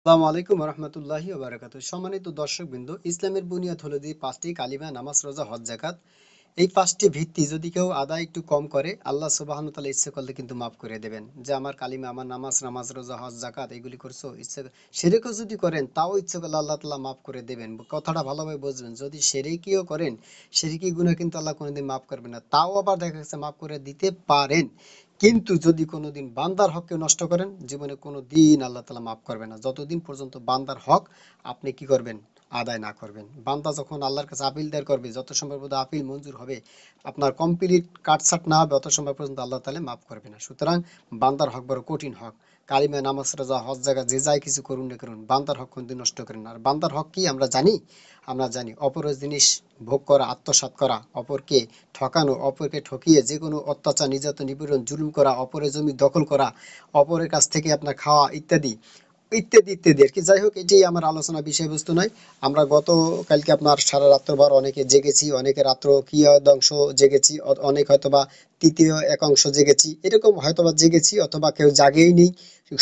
আসসালামু আলাইকুম রহমতুল্লাহি ওয়া বারাকাতুহু। সম্মানিত দর্শকবৃন্দ, ইসলামের বুনিয়াদ হলো যে পাঁচটি কালিমা, নামাজ, রোজা, হজ, যাকাত। এই পাঁচটি ভিত্তি যদি কেউ আদায় একটু কম করে, আল্লাহ সুবহানাহু ওয়া তাআলা ইচ্ছে করলে কিন্তু মাফ করে দেবেন। যে আমার কালিমা, আমার নামাজ, রোজা, হজ, যাকাত এগুলি করছো, ইচ্ছে শিরকও যদি করেন তাও ইচ্ছে করলে আল্লাহ তাআলা মাফ করে দেবেন। কথাটা ভালোভাবে বুঝবেন, যদি শিরকিও করেন, শিরকি গুনাহ কিন্তু আল্লাহ কোনোদিন মাফ করবে না। তাও আবার দেখা যাচ্ছে মাফ করে দিতে পারেন, কিন্তু যদি কোনোদিন বান্দার হককে নষ্ট করেন, জীবনে কোনো দিন আল্লাহ তাআলা মাফ করবে না, যতদিন পর্যন্ত বান্দার হক আপনি কি করবেন, আদায় না করবেন। বান্দা যখন আল্লাহর কাছে আপিল দায়ের করবে, যত সম্ভব আপিল মঞ্জুর হবে, আপনার কমপ্লিট কাটছাট না হবে, অত সময় পর্যন্ত আল্লাহ তাআলা মাফ করবে না। সুতরাং বান্দার হক বড় কঠিন হক। কালিমা, নামাজ, রোজা, হজ, জাকাত যে যাই কিছু করুন না করুন, বান্দার হক কোনদিন নষ্ট করেন না। আর বান্দার হক কি আমরা জানি অপরের জিনিস ভোগ করা, আত্মসাৎ করা, অপরকে ঠকানো, অপরকে ঠকিয়ে যে কোনো অত্যাচার, নির্যাতন, নিপীড়ন, জুলুম করা, অপরের জমি দখল করা, অপরের কাছ থেকে আপনার খাওয়া ইত্যাদি ইত্যাদি ইত্যাদি আর কি। যাই হোক, এটাই আমার আলোচনা বিষয়বস্তু নয়। আমরা গতকালকে আপনার সারা রাত্রভর অনেকে জেগেছি, অনেকে রাত্র কিয়দংশ জেগেছি, অনেক হয়তোবা তৃতীয় একাংশ জেগেছি, এরকম হয়তোবা জেগেছি, অথবা কেউ জাগেই নেই,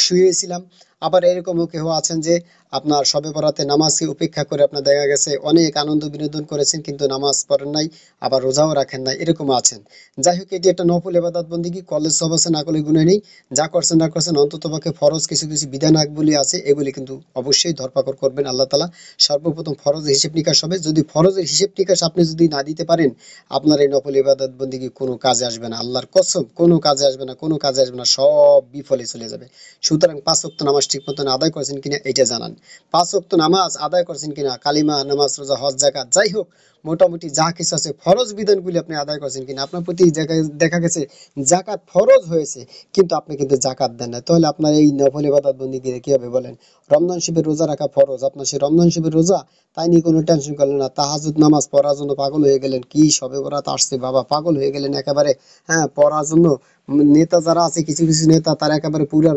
শুয়েছিলাম। আবার এরকমও কেউ আছেন যে আপনার শবে বরাতে নামাজকে উপেক্ষা করে আপনার দেখা গেছে অনেক আনন্দ বিনোদন করেছেন, কিন্তু নামাজ পড়েন নাই, আবার রোজাও রাখেন নাই, এরকম আছেন। যাই হোক, এটি একটা নফল ইবাদত বন্দেগী, করলে সব আছে, না করলে গুনাহ নেই। যা করছেন না করছেন, অন্ততপক্ষে ফরজ কিছু কিছু বিধানাবলী আছে, এগুলি কিন্তু অবশ্যই ধরপাকড় করবেন আল্লাহ তাআলা। সর্বপ্রথম ফরজের হিসেব নিকাশ হবে, যদি ফরজের হিসেব নিকাশ আপনি যদি না দিতে পারেন, আপনার এই নফল ইবাদত বন্দেগী কোনো কাজে আসবে না, আল্লাহর কসম কোনো কাজে আসবে না, কোনো কাজে আসবে না, সব বিফলে চলে যাবে। সুতরাং 5 ওয়াক্ত নামাজ ঠিক মতন আদায় করেছেন কিনা এটা জানান। 5 ওয়াক্ত নামাজ আদায় করছেন কিনা, কালিমা, নামাজ, রোজা, হজ, যাকাত যাই হোক, মোটামুটি যা কিছু আছে ফরজ বিধানগুলি আপনি আদায় করছেন কিনা। আপনার প্রতি জায়গায় দেখা গেছে জাকাত ফরজ হয়েছে, কিন্তু আপনি কিন্তু জাকাত দেন না, তাহলে আপনার এই নফল ইবাদত বন্দেগী কি হবে বলেন? রমজান শিবের রোজা রাখা ফরজ, আপনার সেই রমজান শিবের রোজা, তাই নিয়ে কোনো টেনশন করলেন না। তাহাজ্জুদ নামাজ পড়ার জন্য পাগল হয়ে গেলেন, কি শবে বরাত আসছে বাবা, পাগল হয়ে গেলেন একেবারে। হ্যাঁ, পড়ার জন্য নেতা যারা আছে, কিছু কিছু নেতা তারা একেবারে পুরো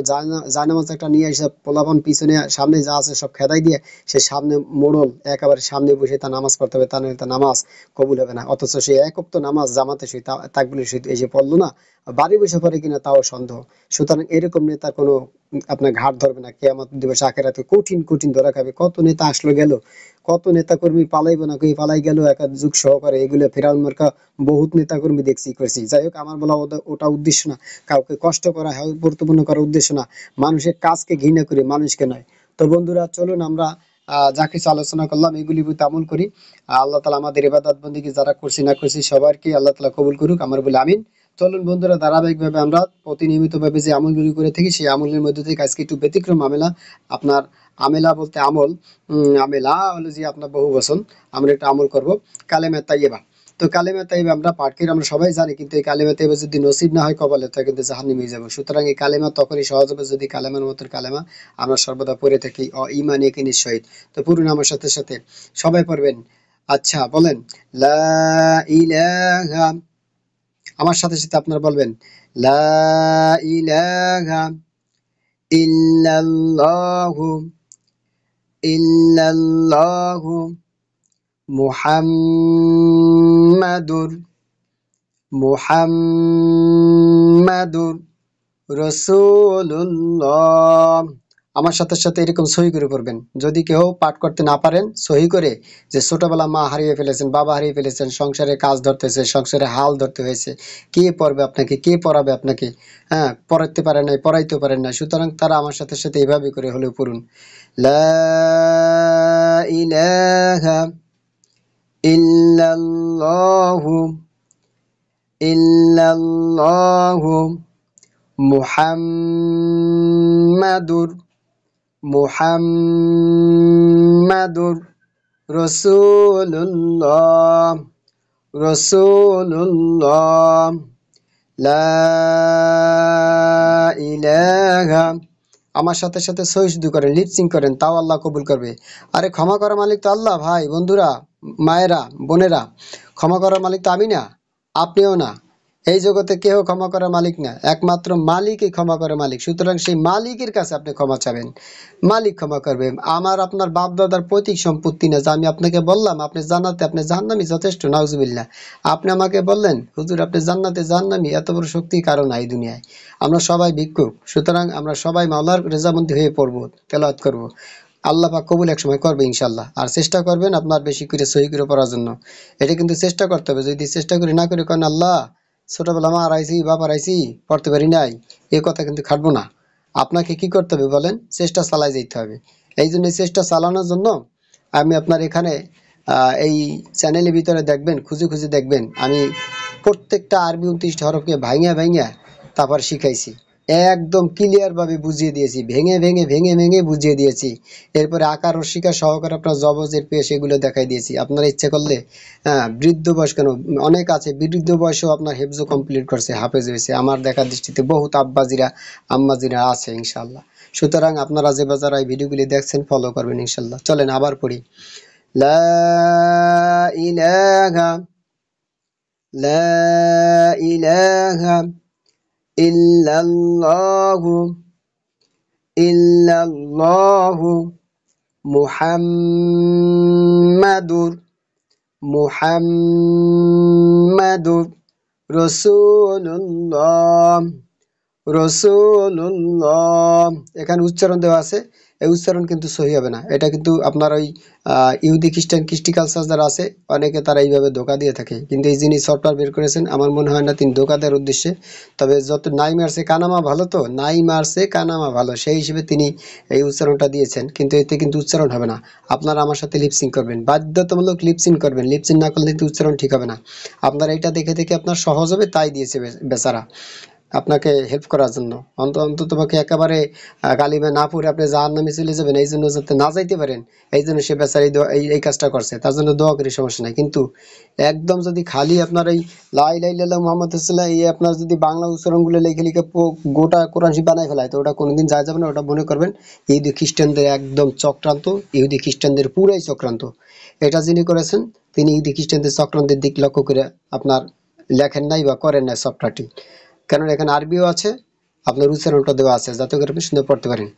জায়নামাজ একটা নিয়ে এসে পোলাপান পিছনে সামনে যা আছে সব খেদাই দিয়ে সে সামনে মোড়ল একেবারে সামনে বসে তা নামাজ পড়তে হবে, তা নইলে তার নামাজ কবুল হবে না। অথচ সে এক ওয়াক্ত নামাজ জামাতের সহিত তাকবীরের সহিত এসে পড়লো না, বাড়ি বসে পড়ে কিনা তাও সন্দেহ। সুতরাং এরকম নেতার কোনো আপনার ঘাট ধরবে না, কিয়ামত দিবস আখেরাতে কঠিন কঠিন ধরা খাবে। কত নেতা আসলো গেল, কত নেতা কর্মী পালাইবো না কই পালাই গেল একা যুগ সহকারে, এগুলো ফেরাউন মার্কা বহুত নেতা কর্মী দেখছি করছি। যাই হোক, আমার বলা ওটা উদ্দেশ্য না, কাউকে কষ্ট করা গুরুত্বপূর্ণ করার উদ্দেশ্য না, মানুষের কাজকে ঘৃণা করি, মানুষকে নয়। তো বন্ধুরা, চলুন আমরা যা কিছু আলোচনা করলাম এগুলি প্রতি আমল করি। আল্লাহ তালা আমাদের ইবাদত বন্দেগী যারা করছি না করছি সবাইকে আল্লাহ তালা কবুল করুক, আমার বলে আমিন। চলুন বন্ধুরা, ধারাবাহিকভাবে আমরা প্রতিনিয়মিত ভাবে যে আমলগুলি করে থাকি, সেই আমলের মধ্যে থেকে আজকে একটু ব্যতিক্রম আমেলা। আপনার আমেলা বলতে আমল, আমেলা হলো যে আপনার বহু বচন। আমরা একটা আমল করব, কালেমা তাইয়্যিবা। তো কালেমা তাইয়্যিবা আমরা পাঠ করি, আমরা সবাই জানি, কিন্তু এই কালেমা তাইয়্যিবা যদি নসিব না হয় কপালে, তা কিন্তু জাহান্নামে যাবো। সুতরাং এই কালেমা তখনই সহজ হবে যদি কালেমার মতো কালেমা আমরা সর্বদা পড়ে থাকি, ঈমান ইয়াকিনের সহিত। তো পুরো নামের সাথে সাথে সবাই পড়বেন। আচ্ছা বলেন, লা ইলাহা, আমার সাথে সাথে আপনারা বলবেন, লা ইলাহা ইল্লাল্লাহু ইল্লাল্লাহু মুহাম্মাদুর মুহাম্মাদুর রাসূলুল্লাহ। আমার সাথে সাথে এরকম সহি করে পড়বেন। যদি কেউ পাঠ করতে না পারেন, সহি করে, যে ছোটবেলা মা হারিয়ে ফেলেছেন, বাবা হারিয়ে ফেলেছেন, সংসারে কাজ ধরতেছে, সংসারে হাল ধরতে হয়েছে, কে পড়বে আপনাকে, কে পড়াবে আপনাকে? হ্যাঁ, পড়াইতে পারেন নাই, পড়াইতেও পারেন না, সুতরাং তারা আমার সাথে সাথে এইভাবে করে হলেও পড়ুন, লা ইলাহা ইল্লাল্লাহু ইল্লাল্লাহু মুহাম্মাদুর মুহাম্মাদুর রাসূলুল্লাহ রাসূলুল্লাহ। লা ইলাহা, আমার সাথে সাথে সহি শুদ্ধ করেন, লিপসিং করেন, তাও আল্লাহ কবুল করবে। আরে ক্ষমা করার মালিক তো আল্লাহ, ভাই বন্ধুরা, মায়েরা, বোনেরা, ক্ষমা করার মালিক তো আমি না, আপনিও না। এই জগতে কেউ ক্ষমা করার মালিক না, একমাত্র মালিকই ক্ষমা করে মালিক। সুতরাং সেই মালিকের কাছে আপনি ক্ষমা চাবেন, মালিক ক্ষমা করবে। আমার আপনার বাপ দাদার পৈতৃক সম্পত্তি না যে আমি আপনাকে বললাম আপনি জান্নাতে আপনি জাহান্নামী, যথেষ্ট, নাউজুবিল্লাহ। আপনি আমাকে বললেন হুজুর আপনি জান্নাতে জাহান্নামী, এত বড় শক্তি কারো নাই দুনিয়ায়। আমরা সবাই ভিক্ষুক, সুতরাং আমরা সবাই মাওলার রেজামন্দি হয়ে পড়বো, তেলাওয়াত করব। আল্লাহ পাক কবুল এক সময় করবে ইনশাল্লাহ। আর চেষ্টা করবেন আপনার বেশি করে সহি করে পড়ার জন্য। এটা কিন্তু চেষ্টা করতে হবে, যদি চেষ্টা করে না করে কেন আল্লাহ ছোটবেলা মা হারাইছি বাপ হারাইছি পড়তে পারি নাই, এ কথা কিন্তু খাটবো না। আপনাকে কি করতে হবে বলেন, চেষ্টা চালাই যেতে হবে। এই জন্য চেষ্টা চালানোর জন্য আমি আপনার এখানে এই চ্যানেলের ভিতরে দেখবেন, খুঁজে খুঁজে দেখবেন, আমি প্রত্যেকটা আরবি 29 হরফকে ভাইঙা ভাইঙা তারপর শিখাইছি, একদম ক্লিয়ার ভাবে বুঝিয়ে দিয়েছি, ভেঙে ভেঙে ভেঙে ভেঙে বুঝিয়ে দিয়েছি। এরপরে আকার রসিকা সহকারে আপনার জবজের পেশ এগুলো দেখাই দিয়েছি। আপনারা ইচ্ছে করলে বৃদ্ধ বয়স কেন, অনেক আছে বৃদ্ধ বয়সেও আপনার হেফজো কমপ্লিট করছে, হাফেজ হয়েছে, আমার দেখা দৃষ্টিতে বহুত আব্বাজিরা আম্মাজিরা আছে ইনশাল্লাহ। সুতরাং আপনারা যে বাজার এই ভিডিওগুলি দেখছেন ফলো করবেন ইনশাল্লাহ। চলেন আবার পড়ি। লা ইলাহা লা ইলাহা ইল্লাল্লাহু ইল্লাল্লাহু মুহাম্মাদুর মুহাম্মাদুর রাসূলুল্লাহ রাসূলুল্লাহ। এখানে উচ্চারণ দেওয়া আছে, এই উচ্চারণ কিন্তু সহি হবে না। এটা কিন্তু আপনার ওই ইহুদি খ্রিস্টান কৃষ্টি কালচার যারা আছে অনেকে তারা এইভাবে ধোকা দিয়ে থাকে, কিন্তু এই যিনি সফটওয়্যার বের করেছেন আমার মনে হয় না তিনি ধোকা দেওয়ার উদ্দেশ্যে। তবে যত নাই মারছে কানামা ভালো, তো নাই মারছে কানামা ভালো, সেই হিসেবে তিনি এই উচ্চারণটা দিয়েছেন, কিন্তু এতে কিন্তু উচ্চারণ হবে না। আপনারা আমার সাথে লিপসিং করবেন, বাধ্যতামূলক লিপসিং করবেন, লিপসিং না করলে কিন্তু উচ্চারণ ঠিক হবে না। আপনারা এটা দেখে দেখে আপনার সহজ হবে তাই দিয়েছে বেচারা আপনাকে হেল্প করার জন্য। অন্তত পক্ষে একেবারে কালিমা না পড়ে আপনি জাহান্নামে চলে যাবেন, এই জন্য যাতে না যাইতে পারেন, এই জন্য সে বেচারা এই কাজটা করছে, তার জন্য দোয়া করি, সমস্যা নাই। কিন্তু একদম যদি খালি আপনার এই লা ইলাহা ইল্লাল্লাহ মুহাম্মাদুর রাসূলুল্লাহ এই আপনার যদি বাংলা উচ্চারণগুলো লিখে লিখে গোটা কোরআন শরীফ বানাই ফেলায়, তো ওটা কোনোদিন যায় যাবে না। ওটা মনে করবেন ইহুদি খ্রিস্টানদের একদম চক্রান্ত, ইহুদি খ্রিস্টানদের পুরাই চক্রান্ত। এটা যিনি করেছেন তিনি ইহুদি খ্রিস্টানদের চক্রান্তের দিক লক্ষ্য করে আপনার লেখেন নাই বা করেন নাই সফটওয়্যারটি। কারণ এখানে আরবিও আছে, আপনার উচ্চারণটা দেওয়া আছে যাতে করে আপনি সুন্দর পড়তে পারেন।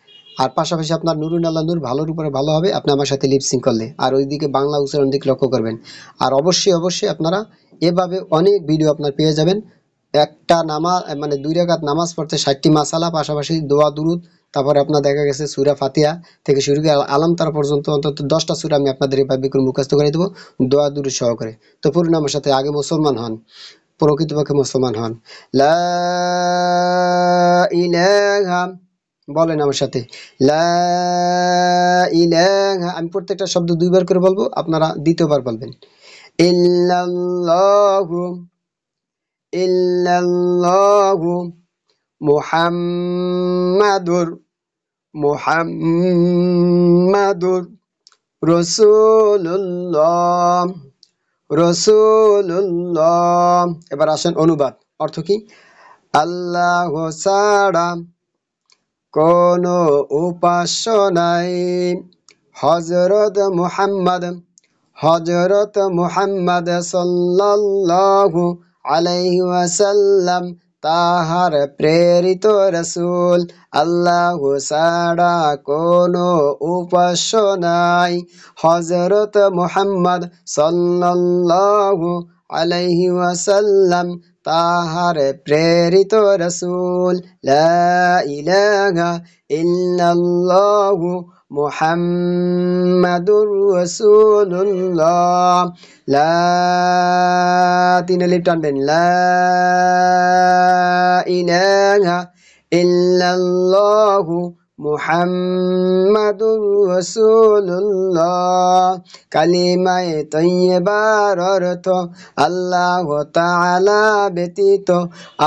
আর পাশাপাশি আপনার নুরুন আল্লাহ নূর ভালোর উপরে ভালো হবে আপনি আমার সাথে লিপসিং করলে, আর ওইদিকে বাংলা উচ্চারণ দিকে লক্ষ্য করবেন। আর অবশ্যই অবশ্যই আপনারা এভাবে অনেক ভিডিও আপনার পেয়ে যাবেন। একটা নামাজ মানে 2 রাকাত নামাজ পড়তে 60টি মাসালা, পাশাপাশি দোয়া দুরুদ, তারপরে আপনার দেখা গেছে সূরা ফাতিহা থেকে শুরু করে আলাম তারা পর্যন্ত অন্তত 10টা সূরা আমি আপনাদের এভাবে করে মুখস্থ করে দেবো দোয়া দুরুদ সহকারে। তো পড়ুন আমার সাথে, আগে মুসলমান হন, প্রকৃতপক্ষে মুসলমান হন। লা ইলাহা, বলেন আমার সাথে, লা ইলাহা। আমি প্রত্যেকটা শব্দ 2 বার করে বলবো, আপনারা দ্বিতীয়বার বলবেন। ইল্লাল্লাহু ইল্লাল্লাহু মুহাম্মাদুর মুহাম্মাদুর রাসূলুল্লাহ রাসূলুল্লাহ। এবার আসেন অনুবাদ, অর্থ কি? আল্লাহ ছাড়া কোনো উপাস্য নাই, হযরত মুহাম্মদ সাল্লাল্লাহু আলাইহি ওয়াসাল্লাম তাহার প্রেরিত রাসূল। আল্লাহ ছাড়া কোনো উপাস্য নাই, হযরত মুহাম্মদ সাল্লাল্লাহু আলাইহি ওয়াসাল্লাম তাহার প্রেরিত রাসূল। লা ইলাহা ইল্লাল্লাহু মুহাম্মাদুর রাসূলুল্লাহ। লা, 3 আলিফ টানবেন, লা ইলাহা ইল্লাল্লাহু মুহাম্মাদুর রাসূলুল্লাহ। কালিমায়ে তয়্যিবার অর্থ আল্লাহ তাআলা ব্যতীত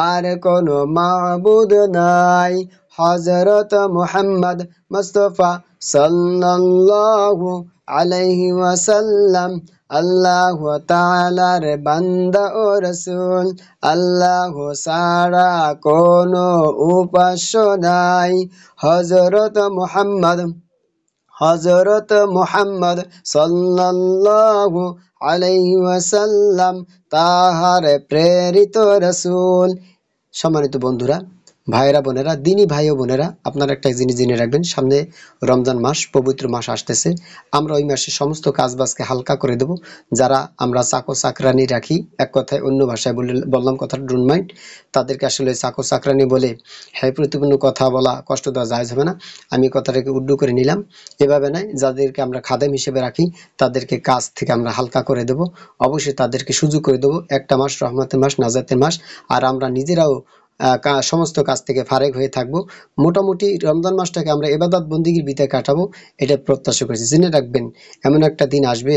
আর কোনো মাবুদ নাই। হযরত মুহাম্মদ মুস্তাফা সাল্লাল্লাহু আলাইহি ওয়াসাল্লাম আল্লাহ তাআলার বান্দা ও রাসূল। আল্লাহ ছাড়া কোনো উপাস্য নাই। হযরত মুহাম্মদ সাল্লাল্লাহু আলাইহি ওয়াসাল্লাম, তাহার প্রেরিত রাসূল। সম্মানিত বন্ধুরা, ভাইয়েরা, বোনেরা, দিনী ভাই ও বোনেরা, আপনারা একটা জিনিস জেনে রাখবেন, সামনে রমজান মাস, পবিত্র মাস আসতেছে। আমরা ওই মাসে সমস্ত কাজবাজকে হালকা করে দেব। যারা আমরা চাকর চাকরানি রাখি, এক কথায় অন্য ভাষায় বললাম কথাটা ডোন্ট মাইন্ড, তাদেরকে আসলে চাকর চাকরানি বলে হ্যাঁ প্রতিপন্ন কথা বলা কষ্ট দেওয়া জায়েজ হবে না। আমি কথাটাকে উর্দু করে নিলাম। এভাবে নয়, যাদেরকে আমরা খাদেম হিসেবে রাখি তাদেরকে কাজ থেকে আমরা হালকা করে দেব। অবশ্যই তাদেরকে সুযোগ করে দেবো। একটা মাস রহমতের মাস, নাজাতের মাস। আর আমরা নিজেরাও সমস্ত কাজ থেকে ফারেক হয়ে থাকবো। মোটামুটি রমজান মাসটাকে আমরা ইবাদত বন্দিগির ভিতরে কাটাবো, এটা প্রত্যাশা করছি। জেনে রাখবেন, এমন একটা দিন আসবে,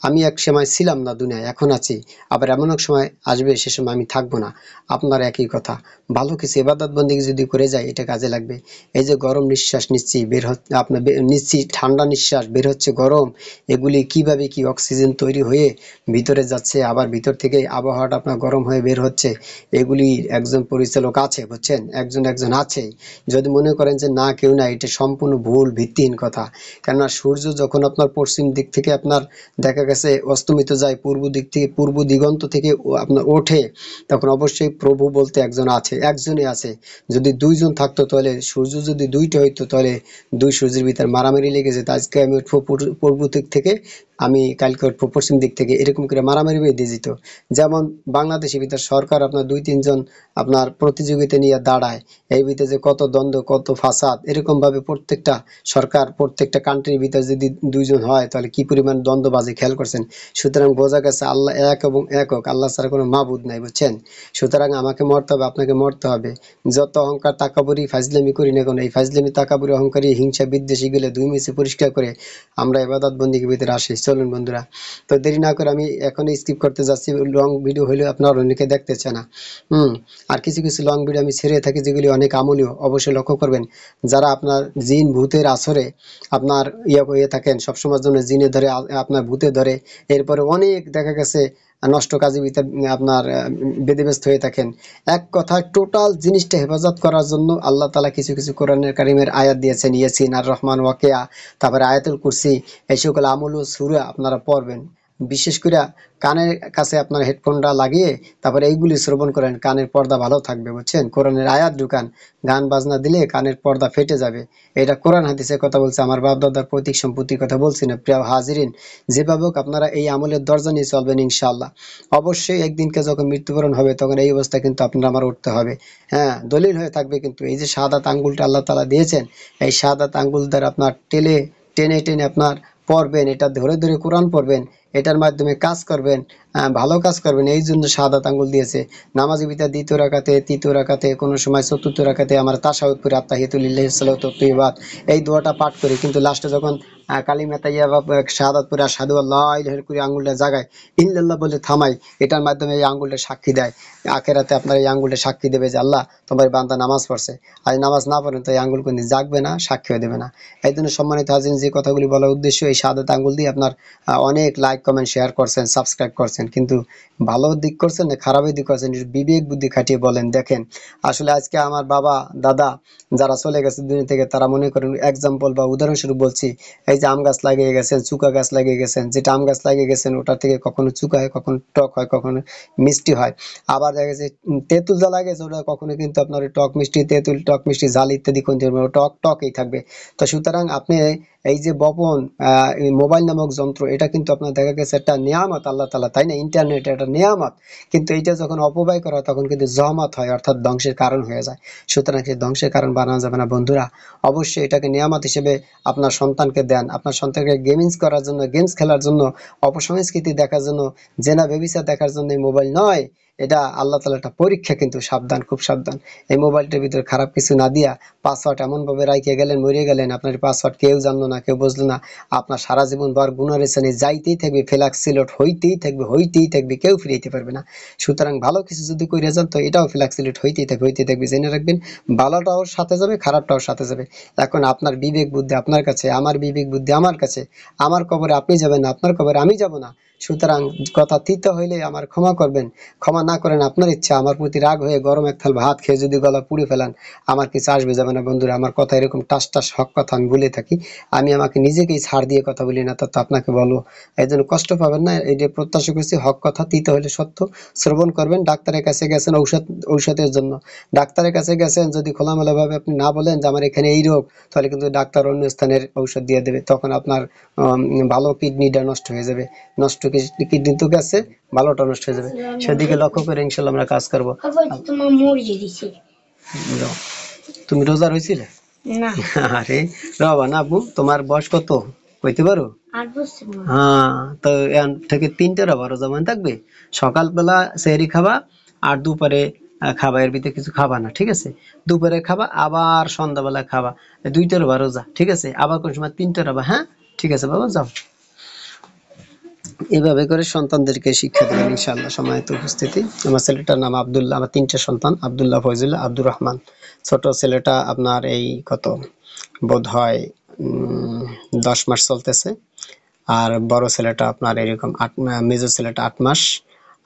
আমি এক সময় ছিলাম না দুনিয়ায়, এখন আছি। আবার এমন এক সময় আসবে, সে সময় আমি থাকবো না। আপনার একই কথা। ভালো কিছু ইবাদত বন্দিগি যদি করে যায়, এটা কাজে লাগবে। এই যে গরম নিঃশ্বাস নিচ্ছি, বের হচ্ছে আপনার নিচ্ছি ঠান্ডা নিঃশ্বাস, বের হচ্ছে গরম, এগুলি কিভাবে কি অক্সিজেন তৈরি হয়ে ভিতরে যাচ্ছে, আবার ভিতর থেকে আবহাওয়াটা আপনার গরম হয়ে বের হচ্ছে, এগুলি একজন পরিচালক আছে, বুঝছেন, একজন একজন আছে। যদি মনে করেন যে না, কেউ না, এটা সম্পূর্ণ ভুল, ভিত্তিহীন কথা। কেননা সূর্য যখন আপনার পশ্চিম দিক থেকে আপনার দেখা গেছে অস্তমিত যায়, পূর্ব দিক থেকে, পূর্ব দিগন্ত থেকে আপনার ওঠে, তখন অবশ্যই প্রভু বলতে একজন আছে, একজনই আছে। যদি দুইজন থাকতো, তাহলে সূর্য যদি দুইটা হইতো, তাহলে দুই সূর্যের ভিতর মারামারি লেগে যেত। আজকে আমি উঠবো পূর্ব দিক থেকে, আমি কালকে উঠবো পশ্চিম দিক থেকে, এরকম করে মারামারি বেঁধে যেত। যেমন বাংলাদেশের ভিতর সরকার আপনার দুই তিনজন আপনার প্রতিযোগিতা নিয়ে দাঁড়ায়, এই ভিতরে যে কত দ্বন্দ্ব, কত ফাসাদ, এরকম ভাবে প্রত্যেকটা সরকার, প্রত্যেকটা কান্ট্রির ভিতরে যদি দুইজন হয়, তাহলে কি পরিমাণ দ্বন্দ্ববাজি, খেয়াল করছেন। সুতরাং বোঝা গেছে আল্লাহ এক এবং একক, আল্লাহ ছাড়া কোনো মাবুদ নাই, বুঝছেন। সুতরাং আমাকে মরতে হবে, আপনাকে মরতে হবে। যত অহংকার তাকাবুরি ফাজলামি করি না কেন, এই ফাজলামি তাকাবুরি অহংকারী হিংসা বিদ্বেষ এগুলো দুই মিশে পরিষ্কার করে আমরা ইবাদত বন্দিগির ভিতরে আসি। চলুন বন্ধুরা, তো দেরি না করে আমি এখন স্কিপ করতে যাচ্ছি। লং ভিডিও হলে আপনার অনেকে দেখতে চায় না। আর কিছু কিছু লং ভিডিও আমি ছেড়ে থাকি, যেগুলি অনেক আমূল্য, অবশ্যই লক্ষ্য করবেন। যারা আপনার জিন ভূতের আসরে আপনার হয়ে থাকেন, সবসময়ের জন্য জিনে ধরে, আপনার ভূতে ধরে, এরপরে অনেক দেখা গেছে নষ্ট কাজে ভিতর আপনার বেদিব্যস্ত হয়ে থাকেন। এক কথায় টোটাল জিনিসটা হেফাজত করার জন্য আল্লাহ তাআলা কিছু কিছু কোরআনের কারিমের আয়াত দিয়েছেন, ইয়াসিন, আর রহমান, ওয়াকিয়া, তারপরে আয়াতুল কুরসি, এই সকল আমল ও সূরা আপনারা পড়বেন। বিশেষ করে কানের কাছে আপনার হেডফোনটা লাগিয়ে তারপরে এইগুলি শ্রবণ করেন, কানের পর্দা ভালো থাকবে, বুঝছেন। কোরআনের আয়াত ঢুকান, গান বাজনা দিলে কানের পর্দা ফেটে যাবে। এটা কোরআন হাদিসের কথা বলছে, আমার বাপ দাদার পৈতৃক সম্পত্তির কথা বলছি না। প্রিয় হাজিরিন, যেভাবে হোক আপনারা এই আমলের দরজা নিয়ে চলবেন ইনশাআল্লাহ। অবশ্যই একদিনকে যখন মৃত্যুবরণ হবে, তখন এই অবস্থা কিন্তু আপনার আমার উঠতে হবে। হ্যাঁ, দলিল হয়ে থাকবে কিন্তু এই যে শাহাদাত আঙ্গুলটা আল্লাহ তাআলা দিয়েছেন, এই শাহাদাত আঙ্গুল দ্বারা আপনার টেনে টেনে আপনার পড়বেন, এটা ধরে ধরে কোরআন পড়বেন, এটার মাধ্যমে কাজ করবেন, ভালো কাজ করবেন। এই জন্য শাহাদাত আঙ্গুল দিয়েছে। নামাজি বিতা দ্বিতীয় রাকাতে, তৃতীয় রাকাতে, কোনো সময় চতুর্থ রাকাতে আমরা তাশাহুদ পড়ি, আত্তাহিয়াতুলিল্লাহি সালাতু তাইয়্যিবাত, এই দোয়াটা পাঠ করি। কিন্তু লাস্টে যখন কালিমা তাইয়্যিবা বা শাহাদাত পড়ে আশহাদু আল্লা ইলাহা ইল্লাল্লাহ করে আঙ্গুলটা জাগায়, ইল্লাল্লাহ বলে থামাই, এটার মাধ্যমে এই আঙ্গুলটা সাক্ষী দেয়। আখেরাতে আপনার এই আঙ্গুলটা সাক্ষী দেবে যে আল্লাহ তোমার বান্দা নামাজ পড়ছে। আর নামাজ না পড়েন তো এই আঙ্গুল কোনদিন জাগবে না, সাক্ষীও দেবে না। এই জন্য সম্মানিত হাজিরিন, যে কথাগুলি বলার উদ্দেশ্য, এই শাহাদাত আঙ্গুল দিয়ে আপনার অনেক লাইক কমেন্ট শেয়ার করছেন, সাবস্ক্রাইব করছেন, কিন্তু ভালো দিক করছেন না খারাপের দিক করছেন, বিবেক বুদ্ধি খাটিয়ে বলেন। দেখেন, আসলে আজকে আমার বাবা দাদা যারা চলে গেছে দুনিয়া থেকে, তারা মনে করেন, এক্সাম্পল বা উদাহরণস্বরূপ বলছি, এই যে আম গাছ লাগিয়ে গেছেন, চুকা গাছ লাগিয়ে গেছেন, যেটা আম গাছ লাগিয়ে গেছেন ওটা থেকে কখনো চুকা হয়, কখনো টক হয়, কখনো মিষ্টি হয়। আবার দেখা গেছে তেঁতুল যা লাগিয়েছে ওটা কখনো কিন্তু আপনার ওই টক মিষ্টি, তেঁতুল টক মিষ্টি ঝাল ইত্যাদি কোন টক টকই থাকবে। তো সুতরাং আপনি এই যে বপন এই মোবাইল নামক যন্ত্র, এটা কিন্তু আপনার দেখা গেছে একটা নেয়ামত আল্লাহ তাআলা, তাই না? ইন্টারনেট একটা নেয়ামত, কিন্তু এইটা যখন অপব্যয় করা হয়, তখন কিন্তু জহমত হয়, অর্থাৎ ধ্বংসের কারণ হয়ে যায়। সুতরাং সেই ধ্বংসের কারণ বানানো যাবে না বন্ধুরা। অবশ্যই এটাকে নেয়ামত হিসেবে আপনার সন্তানকে দেন। আপনার সন্তানকে গেমিংস করার জন্য, গেমস খেলার জন্য, অপসংস্কৃতি দেখার জন্য, জেনা ব্যভিচার দেখার জন্য এই মোবাইল নয়। এটা আল্লাহ তাআলা একটা পরীক্ষা, কিন্তু সাবধান, খুব সাবধান। এই মোবাইলটার ভিতরে খারাপ কিছু না দিয়া পাসওয়ার্ড এমন ভাবে রাইখে গেলেন, মরে গেলেন, আপনার পাসওয়ার্ড কেউ জানলো না, কেউ বুঝলো না, আপনার সারা জীবন ভর গুনার রেশনে যাইতেই থাকবে, ফ্লাক্স সিলেট হইতেই থাকবে, হইতেই থাকবে, কেউ ফিরাইতে পারবে না। সুতরাং ভালো কিছু যদি কইরা যান, তো এটাও ফ্লাক্স সিলেট হইতেই থাকবে, হইতেই থাকবে। জেনে রাখবেন, ভালোটাও সাথে যাবে, খারাপটাও সাথে যাবে। এখন আপনার বিবেক বুদ্ধি আপনার কাছে, আমার বিবেক বুদ্ধি আমার কাছে। আমার কবরে আপনি যাবেন না, আপনার কবরে আমি যাব না। সুতরাং কথা তিতে হইলে আমার ক্ষমা করবেন, ক্ষমা না করেন আপনার ইচ্ছা। আমার প্রতি রাগ হয়ে গরম এক থাল ভাত খেয়ে যদি গলা পুড়ে ফেলান, আমার কিছু আসবে যাবে না বন্ধুরা। আমার কথা এরকম টাস টাস হক কথা আমি বলে থাকি, আমি আমাকে নিজেকেই ছাড় দিয়ে কথা বলি না, তা তো আপনাকে বলবো। এই জন্য কষ্ট পাবেন না, এই যে প্রত্যাশা করছি হক কথা তিতে হলে সত্য শ্রবণ করবেন। ডাক্তারের কাছে গেছেন ঔষধের জন্য, ডাক্তারের কাছে গেছেন, যদি খোলামেলা ভাবে আপনি না বলেন যে আমার এখানে এই রোগ, তাহলে কিন্তু ডাক্তার অন্য স্থানের ঔষধ দিয়ে দেবে, তখন আপনার ভালো কিডনিটা নষ্ট হয়ে যাবে। নষ্ট কিডনি তো গেছে, ভালোটা নষ্ট হয়ে যাবে। সেদিকে লক্ষ্য করে ইনশাল্লাহ আমরা কাজ করবো। যাও। তুমি রোজা রইছিলে? না। আরে রবা না আপু, তোমার বয়স কত কইতে পারো? 8 বছর। হ্যাঁ, তো এখন থেকে 3টা রবা রোজা মনে থাকবে। সকালবেলা সেহরি খাবা, আর দুপুরে খাবা, এর ভিতরে কিছু খাবা না, ঠিক আছে? দুপুরে খাবা, আবার সন্ধ্যাবেলা খাবা। 2টা রবা রোজা, ঠিক আছে? আবার কোন সময় 3টা রবা। হ্যাঁ ঠিক আছে বাবা, যাও। এভাবে করে সন্তানদেরকে শিক্ষা দেবেন ইনশাআল্লাহ। সম্মানিত উপস্থিতি, আমার ছেলেটার নাম আব্দুল্লাহ। আমার 3টে সন্তান, আব্দুল্লাহ, ফয়জুল্লাহ, আব্দুর রহমান। ছোট ছেলেটা আপনার এই কত বোধ হয় 10 মাস চলতেছে। আর বড় ছেলেটা আপনার এরকম মেজর ছেলেটা 8 মাস।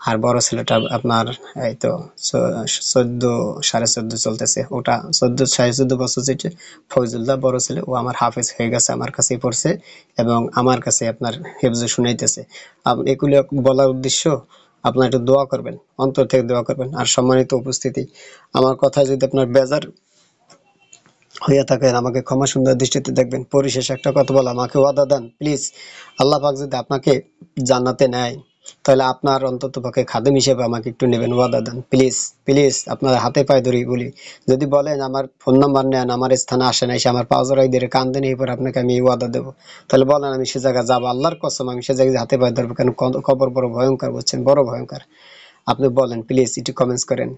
আর বড় ছেলেটা আপনার এই তো 14 14.5 চলতেছে। ওটা 14 14.5 বছর, যেটা ফয়জুল্লাহ বড় ছেলে, ও আমার হাফেজ হয়ে গেছে, আমার কাছেই পড়ছে এবং আমার কাছে আপনার হেফজে শুনাইতেছে। এগুলো বলার উদ্দেশ্য, আপনার একটু দোয়া করবেন, অন্তর থেকে দোয়া করবেন। আর সম্মানিত উপস্থিতি, আমার কথা যদি আপনার বেজার হইয়া থাকেন, আমাকে ক্ষমা সুন্দর দৃষ্টিতে দেখবেন। পরিশেষে একটা কথা বলা, আমাকে ওয়াদা দেন প্লিজ। আল্লাহ পাক যদি আপনাকে জান্নাতে নেয়, তাহলে আপনার অন্তত পক্ষে খাদেম হিসেবে আমাকে একটু নেবেন, ওয়াদা দেন প্লিজ। প্লিজ আপনার হাতে পায়ে ধরি বলি, যদি বলেন আমার ফোন নাম্বার নেন, আমার স্থানে আসেন, এসে আমার পা জড়াই দিয়ে কান্দে নিয়ে পরে আপনাকে আমি এই ওয়াদা দেবো, তাহলে বলেন আমি সে জায়গায় যাবো, আল্লাহর কসম আমি সে জায়গায় হাতে পায়ে ধরবো। কেন, খবর বড় ভয়ঙ্কর, বুঝছেন, বড় ভয়ঙ্কর। আপনি বলেন প্লিজ, একটু কমেন্টস করেন।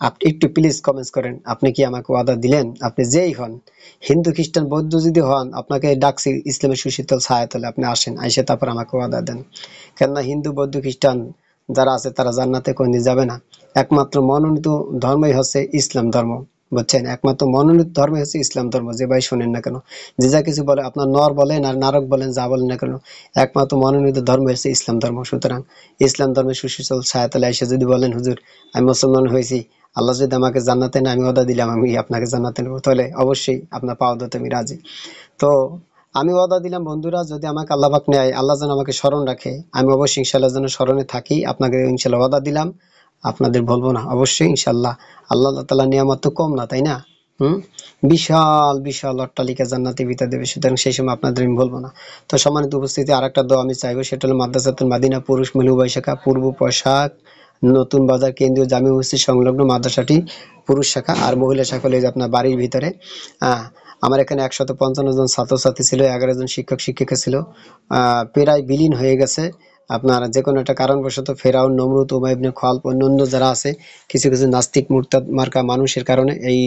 আপনি একটু প্লিজ কমেন্টস করেন, আপনি কি আমাকে ওয়াদা দিলেন? আপনি যেই হন, হিন্দু খ্রিস্টান বৌদ্ধ যদি হন, আপনাকে ডাকছি ইসলামের সুশীতল ছায়াতলে, আপনি আসেন, আইসে তারপর আমাকে ওয়াদা দেন। কেননা হিন্দু বৌদ্ধ খ্রিস্টান যারা আছে তারা জান্নাতে কোনদিন যাবে না। একমাত্র মনোনীত ধর্মই হচ্ছে ইসলাম ধর্ম, বুঝছেন? একমাত্র মনোনীত ধর্ম হচ্ছে ইসলাম ধর্ম। যে ভাই শোনেন না কেন, যে যা কিছু বলে, আপনার নর বলেন আর নারক বলেন, যা বলেন না কেন, একমাত্র মনোনীত ধর্ম হচ্ছে ইসলাম ধর্ম। সুতরাং ইসলাম ধর্মের সুশীতল ছায়াতলে এসে যদি বলেন হুজুর আমি মুসলমান হয়েছি, আল্লাহ যদি আমাকে জান্নাতে নেয়, আমি ওয়াদা দিলাম আমি আপনাকে জান্নাতে নেবো, তাহলে অবশ্যই আপনার পাওয়া দিতে আমি রাজি। তো আমি ওয়াদা দিলাম বন্ধুরা, যদি আমাকে আল্লাহ পাক নেয়, আল্লাহ যেন আমাকে স্মরণ রাখে, আমি অবশ্যই ইনশাআল্লাহ যেন স্মরণে থাকি। আপনাকে ইনশাআল্লাহ ওয়াদা দিলাম, আপনাদের বলবো না, অবশ্যই ইনশাআল্লাহ। আল্লাহ তাআলা নিয়ামত তো কম না, তাই না? হুম, বিশাল বিশাল অট্টালিকা জান্নাতি ভিতর দেবে, সুতরাং সেই সময় আপনাদের আমি বলবো না। তো সম্মানিত উপস্থিতি, আরেকটা দোয়া আমি চাইবো, সেটা হলো মাদ্রাসাতুল মাদিনা পুরুষ মহিলা উভয় শাখা পূর্ব পোশাক নতুন বাজার কেন্দ্রীয় জামে মসজিদ সংলগ্ন মাদ্রাসাটি পুরুষ শাখা, আর মহিলা শাখা হলো এই যে আপনার বাড়ির ভিতরে। আহ আমার এখানে 155 জন ছাত্রছাত্রী ছিল, 11 জন শিক্ষক শিক্ষিকা ছিল। প্রায় বিলীন হয়ে গেছে। আপনার যে কোনো একটা কারণবশত ফেরাউন, নমরুদ, উমাইয়া ইবনে খালদ, অন্যান্য যারা আছে, কিছু কিছু নাস্তিক মুরতাদ মার্কা মানুষের কারণে, এই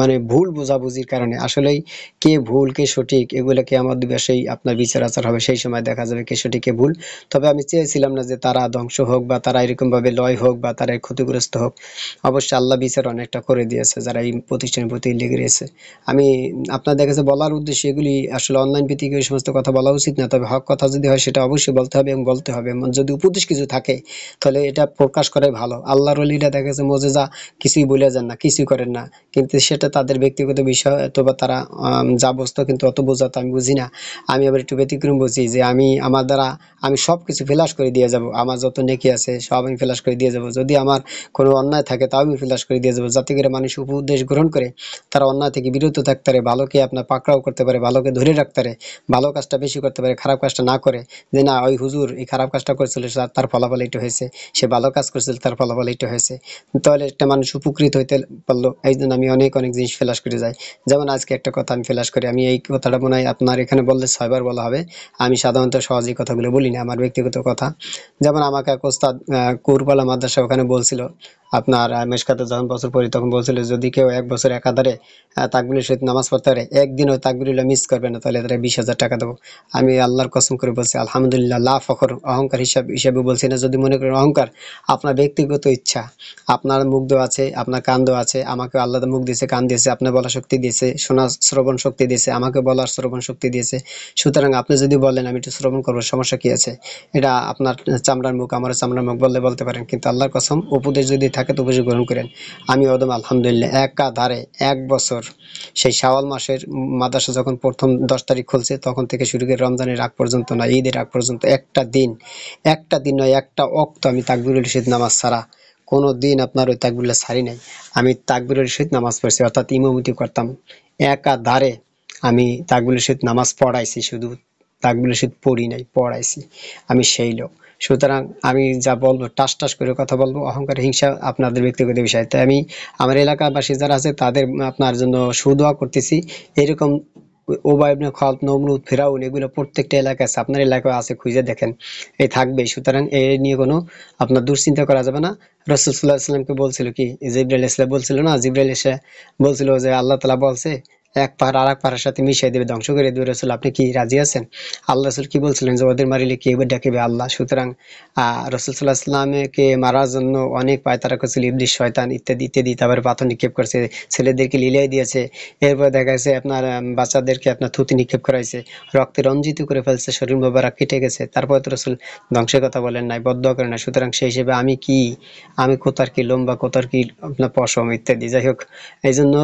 মানে ভুল বোঝাবুঝির কারণে, আসলেই কে ভুল কে সঠিক এগুলো কিয়ামত দিবসেই আপনার বিচার আচার হবে, সেই সময় দেখা যাবে কে সঠিক কে ভুল। তবে আমি চেয়েছিলাম না যে তারা ধ্বংস হোক বা তারা এরকম ভাবে লয় হোক বা তারা ক্ষতিগ্রস্ত হোক। অবশ্যই আল্লাহ বিচার অনেকটা করে দিয়েছে যারা এই প্রতিষ্ঠানের প্রতি লেগে রয়েছে। আমি আপনাদের কাছে বলার উদ্দেশ্যে, এগুলি আসলে অনলাইন ভিত্তিক এই সমস্ত কথা বলা উচিত না, তবে হক কথা যদি হয় সেটা অবশ্যই বলতে হবে এবং বলতে হবে। এমন যদি উপদেশ কিছু থাকে তাহলে এটা প্রকাশ করাই ভালো। আল্লাহর ওলিরা দেখা গেছে মোজেজা কিছুই বলে যান না, কিছুই করেন না, কিন্তু সেটা তাদের ব্যক্তিগত বিষয়, অথবা তারা যা বস্তু কিন্তু অত বোঝা তো আমি বুঝি না। আমি আবার একটু ব্যতিক্রম বুঝি, যে আমি আমার দ্বারা আমি সবকিছু ফ্ল্যাশ করে দিয়ে যাব, আমার যত নেকি আছে সব আমি ফ্ল্যাশ করে দিয়ে যাব, যদি আমার কোনো অন্যায় থাকে তাও আমি ফ্ল্যাশ করে দিয়ে যাবো, যাতে করে মানুষ উপদেশ গ্রহণ করে তারা অন্যায় থেকে বিরত থাকতে পারে, ভালোকে আপনার পাকড়াও করতে পারে, ভালোকে ধরে রাখতে পারে, ভালো কাজটা বেশি করতে পারে, খারাপ কাজটা না করে। যে না, ওই হুজুর এই খারাপ কাজটা করেছিল, তার ফলাফল এটা হয়েছে, সে ভালো কাজ করেছিল, তার ফলাফল এটা হয়েছে, তাহলে একটা মানুষ উপকৃত হইতে পারলো। এই জন্য আমি অনেক অনেক জিনিস ফ্ল্যাশ করে যাই। যেমন আজকে একটা কথা আমি ফ্ল্যাশ করি, আমি এই কথাটা মনে হয় আপনার এখানে বললে 6বার বলা হবে। আমি সাধারণত সহজেই কথাগুলো বলি না, আমার ব্যক্তিগত কথা। যেমন আমাকে এক ওস্তাদ কুরবালা মাদ্রাসা ওখানে বলছিল, আপনার মেশকাতে যখন বছর পড়ি তখন বলছিল, যদি কেউ 1 বছর একাধারে তাকবীরের সহিত নামাজ পড়তে পারে, একদিনও তাকবীরুল্লাহ মিস করবে না, তাহলে তারা 20,000 টাকা দেবো। আমি আল্লাহর কসম করে বলছি, আলহামদুলিল্লাহ, লা ফখর অহংকার হিসাবে বলছি না। যদি মনে করেন অহংকার, আপনার ব্যক্তিগত ইচ্ছা, আপনার মুখ দেওয়া আছে, আপনার কান দেওয়া আছে, আমাকে আল্লাহ মুখ দিয়েছে, কান দিয়েছে, আপনার বলার শক্তি দিয়েছে, শোনা শ্রবণ শক্তি দিয়েছে, আমাকে বলার শ্রবণ শক্তি দিয়েছে। সুতরাং আপনি যদি বলেন আমি একটু শ্রবণ করবো, সমস্যা কি আছে? এটা আপনার চামড়ার মুখ, আমার চামড়ার মুখ, বললে বলতে পারেন, কিন্তু আল্লাহর কসম উপদেশ যদি থাকে তো উপদেশ গ্রহণ করেন। আমি ওদম আলহামদুলিল্লাহ একাধারে 1 বছর, সেই শাওয়াল মাসের মাদ্রাসা যখন প্রথম 10 তারিখ খুলছে তখন থেকে শুরু করে রমজানের আগ পর্যন্ত না, ঈদের আগ পর্যন্ত একটা দিন নয়, একটা অক্ত আমি তাকবীরুল রশিদ নামাজ ছাড়া কোনো দিন আপনার ওই তাকবীরুল্লাহ ছাড়ি নাই। আমি তাকবীরুল রশিদ নামাজ পড়ছি, অর্থাৎ ইমামতি করতাম একাধারে। আমি তাকবীরুল রশিদ নামাজ পড়াইছি, শুধু তাকবীরুল রশিদ পড়ি নাই, পড়াইছি। আমি সেই লোক। সুতরাং আমি যা বলবো টাস টাস করে কথা বলবো, অহংকার হিংসা আপনাদের ব্যক্তিগত বিষয়। তাই আমি আমার এলাকাবাসী যারা আছে তাদের আপনার জন্য সুদোয়া করতেছি। এরকম উবাই ইবনে খালদ, নমরুদ, ফিরাউন এগুলো প্রত্যেকটা এলাকায় আছে, আপনার এলাকায় আছে, খুঁজে দেখেন, এই থাকবে। সুতরাং এ নিয়ে কোনো আপনার দুশ্চিন্তা করা যাবে না। রাসূল সাল্লাল্লাহু আলাইহি ওয়াসাল্লামকে বলছিল কি, জিবরাইল ইসলাম বলছিল না, জিবরাইল এসে বলছিল যে আল্লাহ তাআলা বলছে এক পাহাড় আর এক পাহাড়ের সাথে মিশিয়ে দেবে, ধ্বংস করে দেবে। রাসূল আপনি কি রাজি আছেন? আল্লাহ রাসূল কি বলছিলেন যে ওদের মারিলে কে ডাকিবে? আল্লাহ। সুতরাং রাসূল সাল্লাল্লাহু আলাইহি ওয়াসাল্লামকে মারার জন্য অনেক পায়তারা করছিল ইবলিস, শয়তান ইত্যাদি ইত্যাদি, তারপরে পাথর নিক্ষেপ করছে, ছেলেদেরকে লিলিয়ে দিয়েছে। এরপর দেখা গেছে আপনার বাচ্চাদেরকে আপনার থুতু নিক্ষেপ করাইছে, রক্তে রঞ্জিত করে ফেলছে, শরীর মোবারক কেটে গেছে। তারপর তো রাসূল ধ্বংসের কথা বলেন নাই, বদদোয়া করেন নাই। সুতরাং সেই হিসেবে আমি কি, আমি কোথার কি লম্বা, কোথার কি আপনার পশম ইত্যাদি, যাই হোক। এই জন্য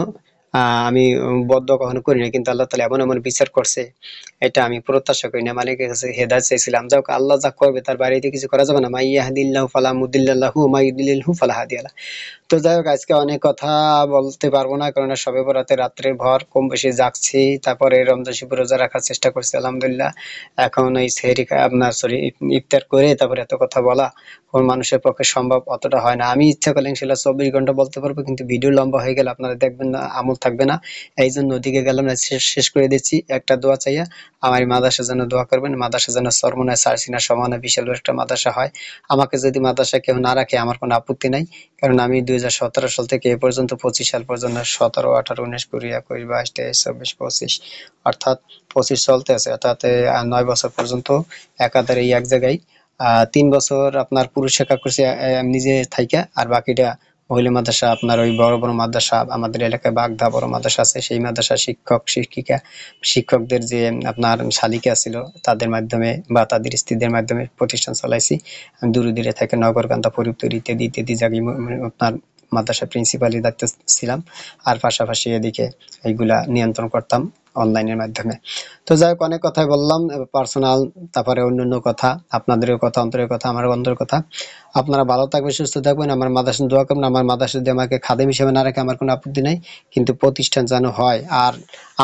আমি বদদোয়া কখনো করি না, কিন্তু আল্লাহ তাআলা এমন এমন বিচার করছে, এটা আমি প্রত্যাশা করি না। মালিকের কাছে হেদায়েত চাইছিলাম, যাক আল্লাহ যা করবে তার বাইরে কিছু করা যাবে না। মাই ইয়াহদিল্লাহু ফালা মুদিল্লা লাহু ওয়া মাই ইউদ্লিলহু ফালা হাদিয়া লাহু। তো যাই হোক, আজকে অনেক কথা বলতে পারবো না, কারণ সবে বরাতে রাত্রের ভর, কম বেশি জাগছি, তারপরে রমজান শিব রোজা রাখার চেষ্টা করছি আলহামদুলিল্লাহ। এখন এই সেহরি আপনার সরি ইফতার করে তারপরে এত কথা বলা কোন মানুষের পক্ষে সম্ভব অতটা হয় না। আমি ইচ্ছা করলে ইনশাল্লাহ 24 ঘন্টা বলতে পারবো, কিন্তু ভিডিও লম্বা হয়ে গেলে আপনারা দেখবেন না, আমল থাকবে না। এই জন্য ওদিকে গেলাম না, শেষ করে দিচ্ছি একটা দোয়া চাইয়া। আমার এই মাদ্রাসার জন্য দোয়া করবেন, মাদ্রাসার জন্য চরমোনায় সারসিনা সমানে বিশাল একটা মাদ্রাসা হয়। আমাকে যদি মাদ্রাসা কেউ না রাখে আমার কোনো আপত্তি নাই, কারণ আমি 2017 সাল থেকে এ পর্যন্ত 25 সাল পর্যন্ত 17, 18, 19, 20, 21, 22, 23, 24, 25, অর্থাৎ 25 চলতে আছে, অর্থাৎ 9 বছর পর্যন্ত একাধারে এই এক জায়গায় 3 বছর আপনার পুরুষ শিক্ষা করছি নিজে থাইকা, আর বাকিটা মহিলা মাদ্রাসা, আপনার ওই বড় বড় মাদ্রাসা আমাদের এলাকায় বাগদা বড় মাদ্রাসা আছে, সেই মাদ্রাসা শিক্ষকদের যে আপনার শালিকা ছিল তাদের মাধ্যমে বা তাদের স্ত্রীদের মাধ্যমে প্রতিষ্ঠান চালাইছি। আমি দূরে দূরে থেকে নগরকান্দা, ফরিদপুর ইত্যাদি ইত্যাদি জায়গায় আপনার মাদ্রাসা প্রিন্সিপালের দায়িত্ব ছিলাম, আর পাশাপাশি এদিকে এইগুলা নিয়ন্ত্রণ করতাম অনলাইনের মাধ্যমে। তো যাই হোক, অনেক কথাই বললাম পার্সোনাল, তারপরে অন্যান্য কথা, আপনাদেরও কথা, অন্তরের কথা, আমার অন্তরের কথা। আপনারা ভালো থাকবেন, সুস্থ থাকবেন, আমার মাদ্রাসা দোয়া করবেন। আমার মাদ্রাসা যদি আমাকে খাদেম হিসেবে না রাখে আমার কোনো আপত্তি নাই, কিন্তু প্রতিষ্ঠান যেন হয়। আর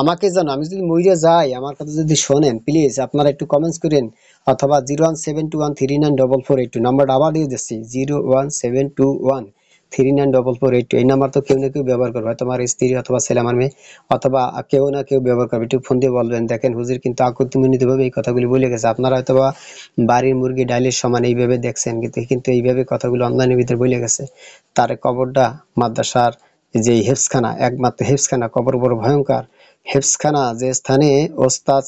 আমাকে যেন, আমি যদি মইরা যাই, আমার কথা যদি শোনেন প্লিজ আপনারা একটু কমেন্টস করেন, অথবা 01721394482 নাম্বারটা আবার দিয়ে দিচ্ছি, 01721394482। এই নাম্বার তো কেউ না কেউ ব্যবহার করবে, হয়তো আমার স্ত্রী অথবা ছেলে, আমার মেয়ে, অথবা কেউ না কেউ ব্যবহার করবে। একটু ফোন দিয়ে বলবেন, দেখেন হুজুর কিন্তু আকর্ষণীয় ভাবে এই কথাগুলি বলে গেছে, আপনারা হয়তোবা বাড়ির মুরগি ডাইলের সমান এইভাবে দেখছেন, কিন্তু কিন্তু এইভাবে কথাগুলো অনলাইনের ভিতরে বলে গেছে। তার কবরটা মাদ্রাসার যে হেফসখানা, একমাত্র হেফসখানা, কবর বড় ভয়ঙ্কর হেফসখানা, যে স্থানে ওস্তাদ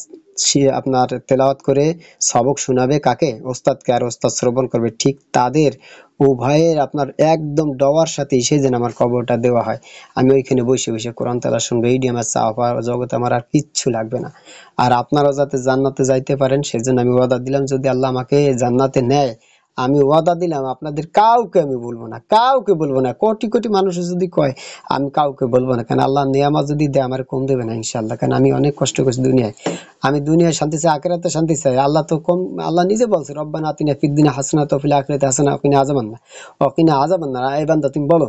আপনার তেলাওয়াত করে সবক শোনাবে কাকে? ওস্তাদকে, আর ওস্তাদ শ্রবণ করবে, ঠিক তাদের উভয়ের আপনার একদম দেওয়ার সাথে সেই যেন আমার কবরটা দেওয়া হয়। আমি ওইখানে বসে বসে কোরআন তেলাওয়াত শুনবো, এই আমার চাওয়া পাওয়ার জগতে আমার আর কিচ্ছু লাগবে না। আর আপনারা যাতে জান্নাতে যাইতে পারেন সেজন্য আমি ওয়াদা দিলাম, যদি আল্লাহ আমাকে জান্নাতে নেয়, আমি ওয়াদা দিলাম আপনাদের কাউকে আমি বলবো না, কাউকে বলবো না। কোটি কোটি মানুষ যদি কয়, আমি কাউকে বলবো না। কেন? আল্লাহ নিয়ামত যদি দেয় আমার কম দেবে না ইনশাআল্লাহ। কারণ আমি অনেক কষ্ট করছি দুনিয়ায়, আমি দুনিয়ায় শান্তি চাই, আখিরাতে শান্তি চাই। আল্লাহ তো কম, আল্লাহ নিজে বলছে রব্বানা আতিনা ফিদ দুনিয়া হাসানাতাও ওয়া ফিল আখিরাতি হাসানাতাও ওয়া কিনা আযাবান্নার। ওয়া আযাবান্নার। এই বান্দা তুমি বলো,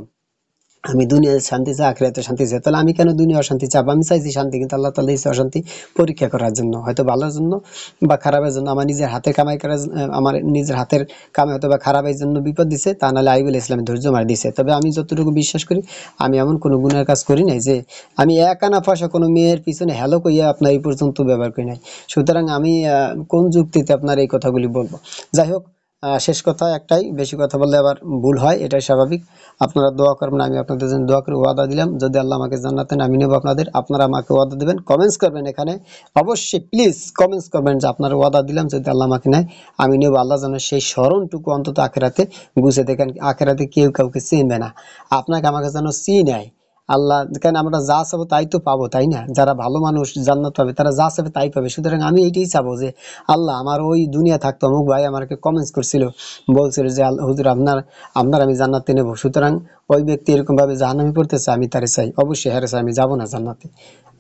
আমি দুনিয়ায় শান্তি চাই, আখিরাতে শান্তি চাই, তাহলে আমি কেন দুনিয়া অশান্তি চাবো? আমি চাইছি শান্তি, কিন্তু আল্লাহ তাআলা দিয়েছে অশান্তি পরীক্ষা করার জন্য, হয়তো ভালোর জন্য বা খারাপের জন্য। আমার নিজের হাতে কামাই করার, আমার নিজের হাতের কামে হয়তো বা খারাপের জন্য বিপদ দিছে, তা নাহলে আইবুল ইসলামের ধৈর্য মার দিছে। তবে আমি যতটুকু বিশ্বাস করি, আমি এমন কোনো গুনার কাজ করি নাই যে আমি এক আনা পয়সা কোনো মেয়ের পিছনে হ্যালো কইয়া আপনার এই পর্যন্ত ব্যবহার করি নাই। সুতরাং আমি কোন যুক্তিতে আপনার এই কথাগুলি বলবো? যাই হোক, শেষ কথা একটাই, বেশি কথা বললে আবার ভুল হয়, এটাই স্বাভাবিক। আপনারা দোয়া করবেন, আমি আপনাদের জন্য দোয়া করে ওয়াদা দিলাম, যদি আল্লাহ আমাকে জান্নাতে নামিয়ে নেব আপনাদের, আপনারা আমাকে ওয়াদা দিবেন, কমেন্টস করবেন এখানে অবশ্যই, প্লিজ কমেন্টস করবেন যে আপনারা ওয়াদা দিলাম যদি আল্লাহ আমাকে নেয় আমি নেব। আল্লাহ যেন সেই স্মরণটুকু অন্তত আখেরাতে বুঝে দেখেন, আখেরাতে কেউ কাউকে চিনবে না, আপনাকে আমাকে যেন চিনায় আল্লাহ। কেন আমরা যা চাবো তাই তো পাবো, তাই না? যারা ভালো মানুষ জান্নাত পাবে, তারা যা চাবে তাই পাবে। সুতরাং আমি এইটাই চাবো যে আল্লাহ, আমার ওই দুনিয়া থাকতো অমুক ভাই আমাকে কমেন্টস করছিল, বলছিল যে হুজুর আপনার আপনার আমি জান্নাতে নেব। সুতরাং ওই ব্যক্তি এরকম ভাবে জাহান্নামে পড়তেছে, আমি তারে চাই, অবশ্যই হারে চাই, আমি যাবো না জান্নাতে।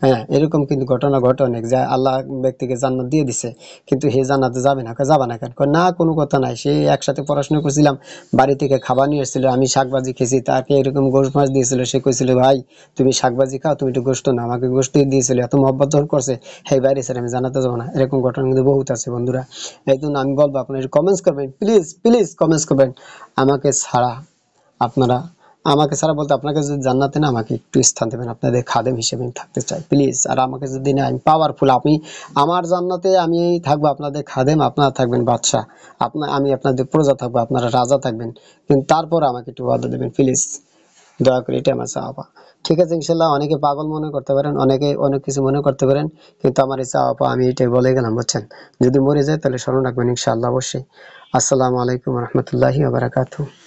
হ্যাঁ, এরকম কিন্তু ঘটনা ঘটে অনেক, যে আল্লাহ ব্যক্তিকে জান্নাত দিয়ে দিছে কিন্তু হে জান্নাতে যাবে না, যাবা না কেন? কয়, না কোনো কথা নাই, সে একসাথে পড়াশোনা করছিলাম, বাড়ি থেকে খাবার নিয়ে এসেছিল, আমি শাকভাজি খেয়েছি, তাকে এরকম গোশ মাছ দিয়েছিল, সে কইছিল ভাই তুমি শাকভাজি খাও, তুমি একটু গোশত না, আমাকে গোশত দিয়েছিল, এত মহব্বত যখন করছে, হে বাইরে স্যার আমি জানাতে যাবো না। এরকম ঘটনা কিন্তু বহুত আছে বন্ধুরা। এই জন্য আমি বলবো আপনারা কমেন্টস করবেন, প্লিজ প্লিজ কমেন্টস করবেন। আমাকে ছাড়া আপনারা, আমাকে ছাড়া বলতে আপনাকে যদি জান্নাতে না, আমাকে একটু স্থান দেবেন, আপনাদের খাদেম হিসেবে আমি থাকতে চাই প্লিজ। আর আমাকে যদি না, আমি পাওয়ারফুল, আমি আমার জান্নাতে আমি থাকবো আপনাদের খাদেম, আপনারা থাকবেন বাদশাহ, আমি আপনাদের প্রজা থাকবো, আপনারা রাজা থাকবেন, কিন্তু তারপর আমাকে একটু ওয়াদা দেবেন প্লিজ, দয়া করে, এটা আমার চাওয়া। ঠিক আছে, ইনশাল্লাহ। অনেকে পাগল মনে করতে পারেন, অনেকে অনেক কিছু মনে করতে পারেন, কিন্তু আমার এই চাওয়া আমি এটাই বলে গেলাম, বুঝছেন? যদি মরে যায় তাহলে স্মরণ রাখবেন ইনশাআল্লাহ, অবশ্যই। আসসালামু আলাইকুম রহমতুল্লাহি ওয়া বারাকাতুহু।